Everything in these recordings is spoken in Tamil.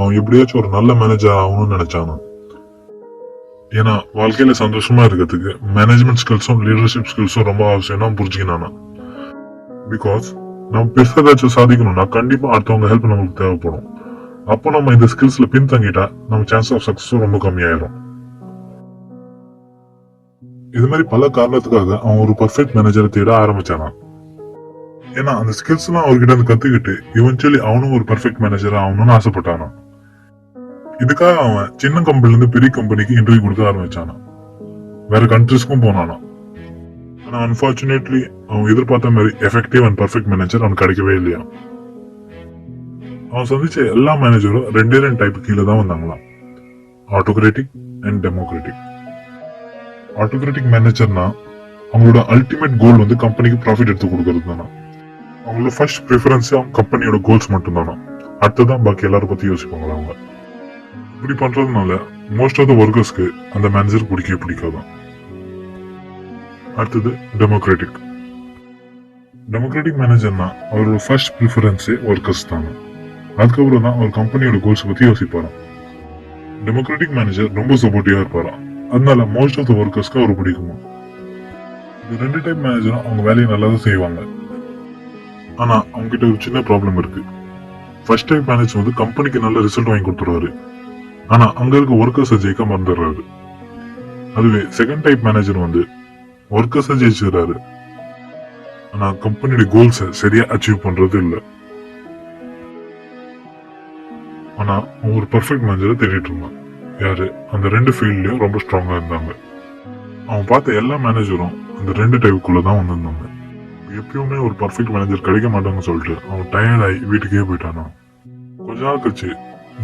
அவன் எப்படியாச்சும் ஒரு நல்ல மேனேஜர் ஆகணும்னு நினைச்சானா. ஏன்னா வாழ்க்கையில சந்தோஷமா இருக்கிறதுக்கு மேனேஜ்மெண்ட் ஸ்கில்ஸும் லீடர்ஷிப் ஸ்கில்ஸும் ரொம்ப அவசியம் புரிஞ்சுக்கினானா. பிகாஸ் நம்ம பெருசா ஏதாச்சும் சாதிக்கணும்னா கண்டிப்பா அடுத்தவங்க ஹெல்ப் நமக்கு தேவைப்படும். அப்போ நம்ம இந்த ஸ்கில்ஸ்ல பின்தங்கிட்டா நம்ம சான்ஸ் ஆஃப் சக்சஸும் ரொம்ப கம்மியாயிரும். இது மாதிரி பல காரணத்துக்காக அவன் ஒரு பர்ஃபெக்ட் மேனேஜரை தேட ஆரம்பிச்சானா. ஏன்னா அந்த ஸ்கில்ஸ் எல்லாம் அவர்கிட்ட இருந்து கத்துக்கிட்டு இவென்ச்சுவலி அவனும் ஒரு பர்ஃபெக்ட் மேனேஜர் ஆகணும்னு ஆசைப்பட்டானா. இதுக்காக அவன் சின்ன கம்பெனில இருந்து பெரிய கம்பெனிக்கு இன்டர்வியூ கொடுக்க ஆரம்பிச்சானா. வேற கண்ட்ரிஸ்க்கும் போனானா. ஆனா அன்பார்ச்சுனேட்லி அவன் எதிர்பார்த்த மாதிரி எஃபெக்டிவ் அண்ட் பர்ஃபெக்ட் மேனேஜர் அவனுக்கு கிடைக்கவே இல்லையா. அவன் சந்திச்ச எல்லா மேனேஜரும் ரெண்டே டைப் கீழே தான் வந்தாங்களாம். Autocratic and democratic. ஆட்டோகிராட்டிக் மேனேஜர்னா அவங்களோட அல்டிமேட் கோல் வந்து கம்பெனிக்கு ப்ராஃபிட் எடுத்து கொடுக்கறது தானா. அவங்களோட ஃபர்ஸ்ட் ப்ரிஃபரன்ஸ் கம்பெனியோட கோல்ஸ் மட்டும் தானா. அடுத்ததான் பாக்கி எல்லாரும் பத்தி யோசிப்பாங்களா. அவங்க இப்படி பண்றதுனால மோஸ்ட் ஆஃப் த ஒர்க்கர்ஸ்க்கு அந்த மேனேஜர் பிடிக்கவே பிடிக்காதான். அடுத்தது டெமோக்ராட்டிக். டெமோக்ராட்டிக் மேனேஜர்னா அவரோட ஃபர்ஸ்ட் ப்ரிஃபரன்ஸே ஒர்க்கர்ஸ் தானா. அதுக்கப்புறம் தான் அவர் கம்பெனியோட கோல்ஸ் பத்தி யோசிப்பாராம். டெமோக்ராட்டிக் மேனேஜர் ரொம்ப சப்போர்ட்டிவா இருப்பாராம். அதனால மோஸ்ட் ஆஃப் த ஒர்க்கர்ஸ்க்கு அவர் பிடிக்குமா. இந்த ரெண்டு டைப் மேனேஜரும் அவங்க வேலையை நல்லா தான் செய்வாங்க. ஆனா அவங்க கிட்ட ஒரு சின்ன ப்ராப்ளம் இருக்கு. ஃபர்ஸ்ட் டைப் மேனேஜர் வந்து கம்பெனிக்கு நல்ல ரிசல்ட் வாங்கி கொடுத்துருவாரு. ஆனா அங்க இருக்க ஒர்க்கர்ஸை ஜெயிக்க மறந்துடுறாரு. அதுவே செகண்ட் டைப் மேனேஜர் வந்து ஒர்க்கர்ஸை ஜெயிச்சிடுறாரு. ஆனா கம்பெனியோட கோல்ஸை சரியா அச்சீவ் பண்றது இல்லை. ஆனா அவங்க ஒரு பர்ஃபெக்ட் மேனேஜரை தேடிட்டு இருந்தான். யாரு அந்த ரெண்டு ஃபீல்ட்லயும் ரொம்ப ஸ்ட்ராங்கா இருந்தாங்க. அவன் பார்த்த எல்லா மேனேஜரும் அந்த ரெண்டு டைப்புக்குள்ளதான் வந்திருந்தாங்க. எப்பயுமே ஒரு பர்ஃபெக்ட் மேனேஜர் கிடைக்க மாட்டாங்கன்னு சொல்லிட்டு அவன் டயர்ட் ஆகி வீட்டுக்கே போயிட்டானா. கொஞ்ச நாள் கழிச்சு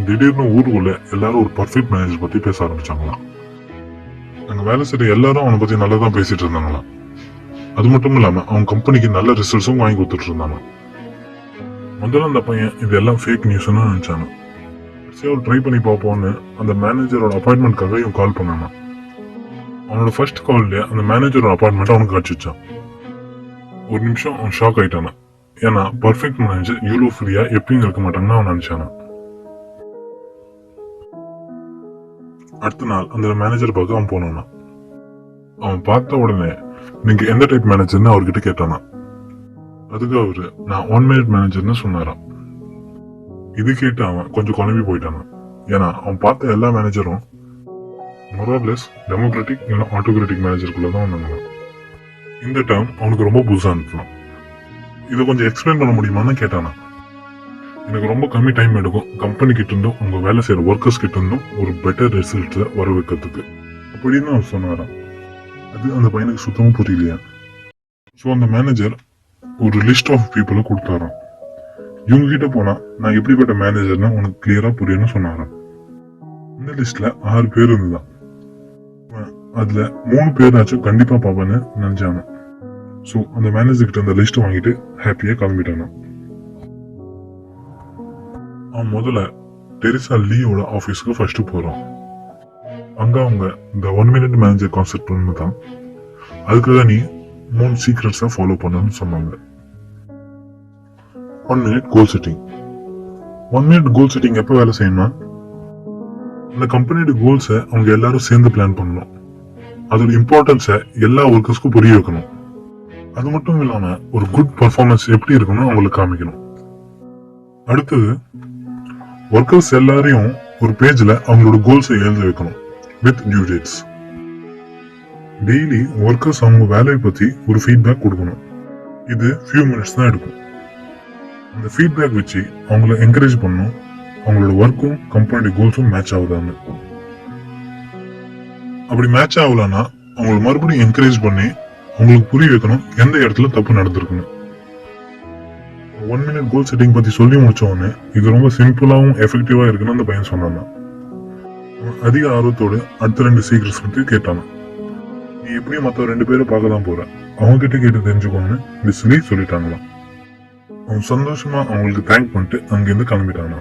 திடீர்னு ஊருக்குள்ள எல்லாரும் ஒரு பர்ஃபெக்ட் மேனேஜர் பத்தி பேச ஆரம்பிச்சாங்களாம். அங்க வேலை செய்யற எல்லாரும் அவனை பத்தி நல்லா தான் பேசிட்டு இருந்தாங்களாம். அது மட்டும் இல்லாம அவன் கம்பெனிக்கு நல்ல ரிசல்ட்ஸும் வாங்கி கொடுத்துட்டு இருந்தாங்க. முதல்ல அந்த பையன் இதெல்லாம் ஃபேக் நியூஸ்னு நினைச்சாங்க. ட்ரை பண்ணி பார்ப்போம்னு அந்த மேனேஜரோட அப்பாயின்மெண்ட்காக இவன் கால் பண்ணானா. அவனோட ஃபர்ஸ்ட் கால்ல அந்த மேனேஜரோட அப்பாயின்மெண்ட் அவனுக்கு கிடைச்சிச்சான். ஒரு நிமிஷம் அவன் ஷாக் ஆயிட்டானா. ஏன்னா பர்ஃபெக்ட் மேனேஜர் இவ்வளவு ஃப்ரீயா எப்பயும் இருக்க மாட்டாங்கன்னு அவன் நினைச்சானா. அடுத்த நாள் அந்த மேனேஜர் பார்க்க அவன் போனானா. அவன் பார்த்த உடனே நீங்க எந்த டைப் மேனேஜர்னு அவர்கிட்ட கேட்டானா. அதுக்கு அவரு நான் 1 மினிட் மேனேஜர்னு சொன்னாராம். இது கேட்டு அவன் கொஞ்சம் குழம்பி போயிட்டானா. ஏன்னா அவன் பார்த்த எல்லா மேனேஜரும் மொரர்லெஸ் டெமோக்ராட்டிக் இல்ல ஆட்டோகிராட்டிக் மேனேஜருக்குள்ளதான் வந்தாங்க. இந்த டேர்ம் அவனுக்கு ரொம்ப புதுசா இருந்துச்சான். இதை கொஞ்சம் எக்ஸ்பிளைன் பண்ண முடியுமான்னு கேட்டானா. எனக்கு ரொம்ப கம்மி டைம் எடுக்கும் கம்பெனி கிட்ட இருந்தும் உங்க வேலை செய்யற ஒர்க்கர்ஸ் கிட்ட இருந்தும் ஒரு பெட்டர் ரிசல்ட் வர வைக்கிறதுக்கு அப்படின்னு அவர் சொன்னாராம். அது அந்த பையனுக்கு சுத்தமா புரியலையா. ஸோ அந்த மேனேஜர் ஒரு லிஸ்ட் ஆஃப் பீப்புளை கொடுத்தாராம். இவங்க கிட்ட போனா நான் எப்படிப்பட்ட மேனேஜர்னு உனக்கு கிளியரா புரியும்னு சொன்னாராம். இந்த லிஸ்ட்ல 6 பேர் இருந்துதான். அதுல 3 பேராச்சும் கண்டிப்பா பாப்பேன்னு நினைச்சாங்க. சோ அந்த மேனேஜர் கிட்ட அந்த லிஸ்ட் வாங்கிட்டு ஹாப்பியா கிளம்பிட்டானா. அவன் முதல்ல டெரிசா லீயோட ஆபீஸ்க்கு ஃபர்ஸ்ட் போறான். அங்க அவங்க இந்த 1 மினிட் மேனேஜர் கான்செப்ட் தான். அதுக்காக நீ 3 சீக்ரெட்ஸா ஃபாலோ பண்ணணும்னு சொன்னாங்க. 1 மினிட் கோல் செட்டிங். 1 மினிட் கோல் செட்டிங் எப்ப வேலை செய்யணும்னா அந்த கம்பெனியோட கோல்ஸை அவங்க எல்லாரும் சேர்ந்து பிளான் பண்ணணும். அதோட இம்பார்ட்டன்ஸை எல்லா ஒர்க்கர்ஸ்க்கும் புரிய வைக்கணும். அது மட்டும் இல்லாம ஒரு குட் பர்ஃபார்மன்ஸ் எப்படி இருக்கணும் அவங்களுக்கு காமிக்கணும். அடுத்தது ஒர்க்கர்ஸ் எல்லாரையும் ஒரு பேஜ்ல அவங்களோட கோல்ஸை எழுத வைக்கணும் with due dates. Daily workers அவங்க வேலையை பத்தி ஒரு ஃபீட்பேக் கொடுக்கணும். இது ஃபியூ மினிட்ஸ் தான் எடுக்கும். அந்த ஃபீட்பேக் வச்சு அவங்கள என்கரேஜ் பண்ணணும். அவங்களோட ஒர்க்கும் கம்பெனியோட கோல்ஸும் மேட்ச் ஆகுதான்னு. அப்படி மேட்ச் ஆகலன்னா அவங்களை மறுபடியும் என்கரேஜ் பண்ணி அவங்களுக்கு புரிய வைக்கணும் எந்த இடத்துல தப்பு நடந்திருக்குன்னு. 1 மினிட் கோல் செட்டிங் பத்தி சொல்லி முடிச்ச உடனே இது ரொம்ப சிம்பிளாவும் எஃபெக்டிவா இருக்குன்னு அந்த பையன் சொன்னான். அதிக ஆர்வத்தோடு அடுத்த 2 சீக்ரெட்ஸ் பத்தி கேட்டானா. நீ எப்படியும் மற்ற 2 பேரை பார்க்க தான் போற, அவங்க கிட்ட கேட்டு தெரிஞ்சுக்கோன்னு சொல்லி சொல்லிட்டாங்களாம். அவன் சந்தோஷமா அவங்களுக்கு தேங்க் பண்ணிட்டு அங்கிருந்து கிளம்பிட்டானா.